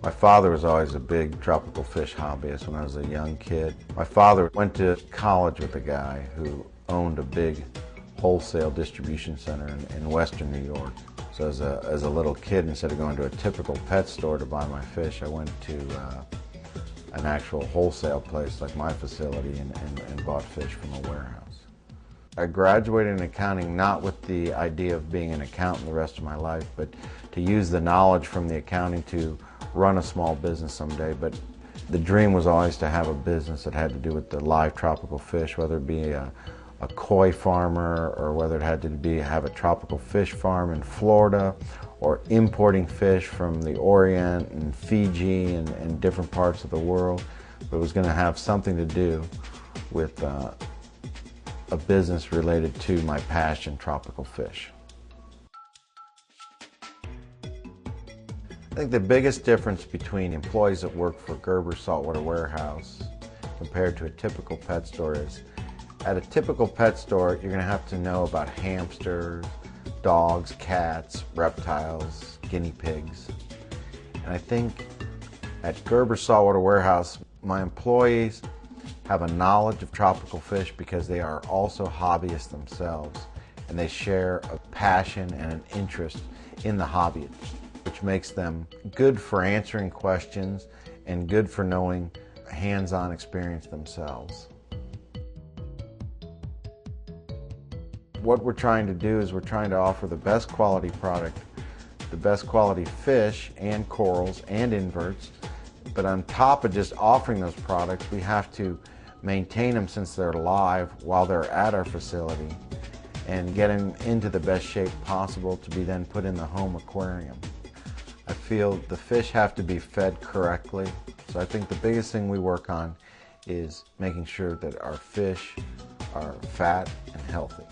My father was always a big tropical fish hobbyist when I was a young kid. My father went to college with a guy who owned a big wholesale distribution center in western New York. So as a little kid, instead of going to a typical pet store to buy my fish, I went to an actual wholesale place like my facility and bought fish from a warehouse. I graduated in accounting not with the idea of being an accountant the rest of my life, but to use the knowledge from the accounting to run a small business someday. But the dream was always to have a business that had to do with the live tropical fish, whether it be a koi farmer or whether it had to have a tropical fish farm in Florida, or importing fish from the Orient and Fiji and different parts of the world. But it was going to have something to do with a business related to my passion, tropical fish. I think the biggest difference between employees that work for Gerber Saltwater Warehouse compared to a typical pet store is, at a typical pet store, you're going to have to know about hamsters, dogs, cats, reptiles, guinea pigs. And I think at Gerber Saltwater Warehouse, my employees have a knowledge of tropical fish because they are also hobbyists themselves, and they share a passion and an interest in the hobby, which makes them good for answering questions and good for knowing hands-on experience themselves. What we're trying to do is we're trying to offer the best quality product, the best quality fish and corals and inverts, but on top of just offering those products, we have to maintain them since they're live while they're at our facility and get them into the best shape possible to be then put in the home aquarium. I feel the fish have to be fed correctly, so I think the biggest thing we work on is making sure that our fish are fat and healthy.